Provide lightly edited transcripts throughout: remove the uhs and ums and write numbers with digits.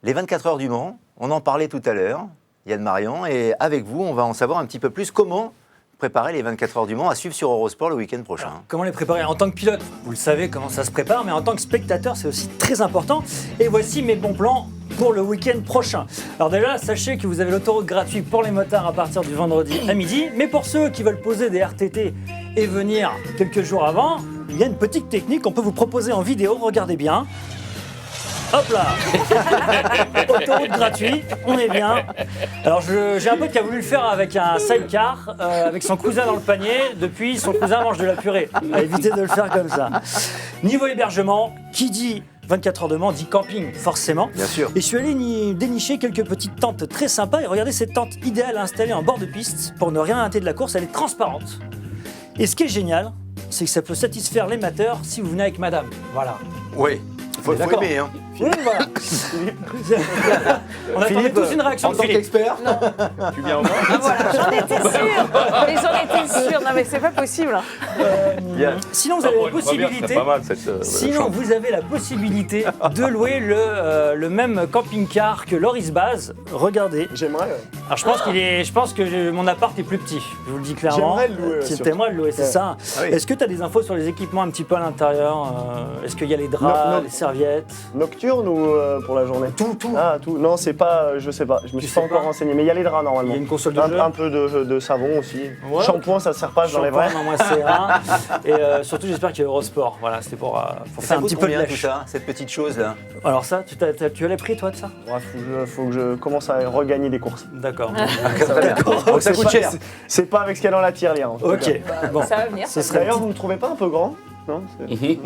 Les 24 heures du Mans, on en parlait tout à l'heure, Yann Marian, et avec vous, on va en savoir un petit peu plus comment préparer les 24 heures du Mans à suivre sur Eurosport le week-end prochain. Alors, comment les préparer? En tant que pilote, vous le savez comment ça se prépare, mais en tant que spectateur, c'est aussi très important. Et voici mes bons plans pour le week-end prochain. Alors déjà, sachez que vous avez l'autoroute gratuite pour les motards à partir du vendredi à midi, mais pour ceux qui veulent poser des RTT et venir quelques jours avant, il y a une petite technique qu'on peut vous proposer en vidéo, regardez bien. Hop là. Autoroute gratuite, on est bien. Alors j'ai un pote qui a voulu le faire avec un sidecar, avec son cousin dans le panier. Depuis, son cousin mange de la purée. À éviter de le faire comme ça. Niveau hébergement, qui dit 24 heures de Mans dit camping, forcément. Bien sûr. Et je suis allé dénicher quelques petites tentes très sympas. Et regardez cette tente idéale à installer en bord de piste pour ne rien rater de la course. Elle est transparente. Et ce qui est génial, c'est que ça peut satisfaire l'émetteur si vous venez avec madame. Voilà. Oui, faut aimer. Hein. Oui, voilà. On attendait tous une réaction En de tant Philippe. qu'expert, Tu viens au Mans? Ah voilà, j'en étais sûre. Mais j'en étais sûre. Non mais c'est pas possible. Sinon, vous avez la possibilité. C'est pas mal cette. Sinon, vous avez la possibilité de louer le même camping-car que Loris Baz. Regardez. J'aimerais, ouais. Alors, je pense que mon appart est plus petit. Je vous le dis clairement. J'aimerais le louer, ouais, T'aimerais le louer, c'est Ouais. ça. Ah oui. Est-ce que tu as des infos sur les équipements un petit peu à l'intérieur? Est-ce qu'il y a les draps, Non. les serviettes? Nocturne ou pour la journée? Tout. Ah, tout. Non, c'est pas. Je sais pas. Je me Tu suis pas sais encore pas renseigné. Mais il y a les draps Il normalement. y a une console de jeu. Un peu de savon aussi. Ouais. Shampoing, ça sert pas, j'en ai Shampoing, vrai. non, moi c'est un. Et surtout, j'espère qu'il y a Eurosport. Voilà, c'était pour ça faire un coûte petit peu de combien tout lèche. ça, cette petite chose-là? Alors ça, tu as les prix toi de ça? Ouais, faut que je commence à regagner des courses. D'accord. Donc ça coûte cher. C'est pas avec ce qu'il y a dans la tirelire. en tout cas. Ok. Bon. Ça va venir. Ce serait D'ailleurs, vous me trouvez pas un peu grand? Non, Allez.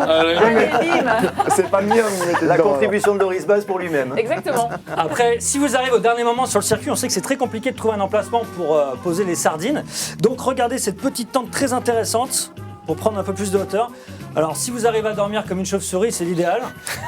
Allez, bim. c'est pas le mien, vous me mettez La dedans, contribution de Loris Baz pour lui-même. Exactement. Après, si vous arrivez au dernier moment sur le circuit, on sait que c'est très compliqué de trouver un emplacement pour poser les sardines. Donc regardez cette petite tente très intéressante pour prendre un peu plus de hauteur. Alors si vous arrivez à dormir comme une chauve-souris, c'est l'idéal.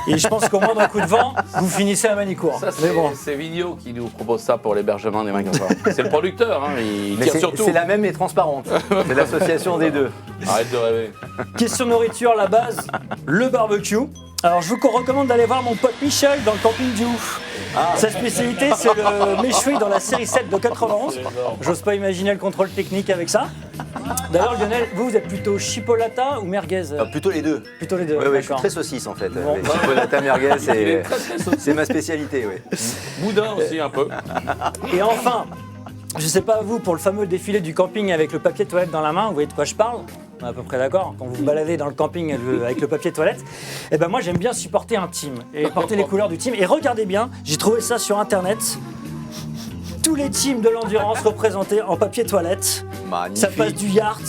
Et je pense qu'au moins d'un coup de vent, vous finissez à Manicourt. Ça, Mais bon. c'est Vigneault qui nous propose ça pour l'hébergement des magasins. C'est le producteur, hein, il Mais tire sur tout. c'est la même et transparente. C'est l'association des deux. Arrête de rêver. Question nourriture, la base, le barbecue. Alors je vous recommande d'aller voir mon pote Michel dans le camping du Ouf. Sa spécialité, c'est le méchoui dans la série 7 de 91. J'ose pas imaginer le contrôle technique avec ça. D'ailleurs, Lionel, vous êtes plutôt chipolata ou merguez? Plutôt les deux. Plutôt les deux. Oui, je suis d'accord. très saucisse en fait. Bon. Les chipolata merguez, Il est très, très saucisse. c'est ma spécialité, oui. Boudin aussi un peu. Et enfin, je sais pas vous, pour le fameux défilé du camping avec le papier toilette dans la main, vous voyez de quoi je parle? On est à peu près d'accord. Quand vous vous baladez dans le camping avec le papier toilette, eh ben moi j'aime bien supporter un team et porter les couleurs du team. Et regardez bien, j'ai trouvé ça sur internet. Tous les teams de l'endurance représentés en papier toilette. Magnifique. Ça passe du Yacht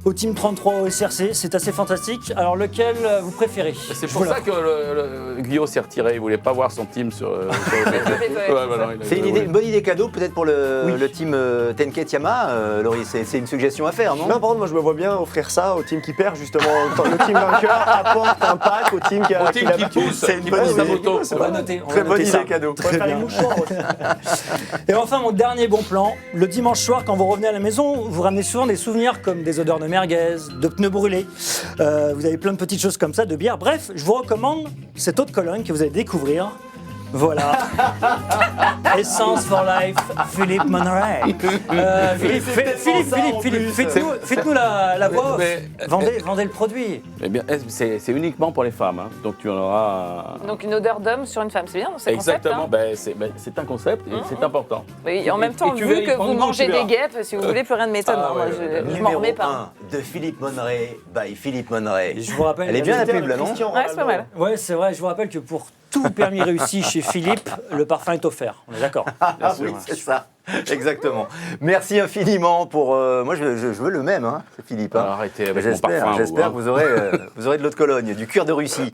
au Team 33 au SRC, c'est assez fantastique. Alors lequel vous préférez? C'est pour ça que le Guillaume s'est retiré, il voulait pas voir son team sur le ouais, voilà, il a- C'est une bonne idée cadeau peut-être pour Oui. le team Tenket Yamaha, Loris. C'est une suggestion à faire, non? Non, par contre, moi je me vois bien offrir ça au team qui perd, justement. Le team vainqueur apporte un pack au team qui a Au team qui battu. pousse, C'est une qui bonne pousse la idée. moto. On va noter. on Très va bonne noter idée ça. cadeau. On va faire les mouchoirs aussi. Et enfin, mon dernier bon plan, le dimanche soir, quand vous revenez à la maison, vous ramenez souvent des souvenirs comme des odeurs de merguez, de pneus brûlés. Vous avez plein de petites choses comme ça, de bière. Bref, je vous recommande cette autre colonne que vous allez découvrir. Voilà. Essence for Life, Philippe Monneray. Faites-nous la voix off. Mais- Vendez le produit. Eh bien, c'est uniquement pour les femmes, hein. Donc tu en auras. Donc une odeur d'homme sur une femme, c'est bien, c'est Exactement, concept, hein. c'est un concept et c'est important. Oui, en même temps, Et tu vu vas y que prendre vous goût, mangez tu verras. des guêpes, si vous voulez, plus rien ne m'étonne. Ah, hein. Moi, ouais, je m'en Numéro remets pas. 1 de Philippe Monneray by Philippe Monneray. Je vous rappelle. Elle est bien la pub là, non? Ouais, c'est pas mal. Ouais, c'est vrai. Je vous rappelle que pour tout permis réussi chez Philippe, le parfum est offert. On est d'accord. Ah oui, c'est ça. Exactement. Merci infiniment pour. Moi, je veux le même, hein, Philippe. hein. Alors, arrêtez avec mon parfum. J'espère vous, que vous aurez de l'eau de Cologne, du cuir de Russie.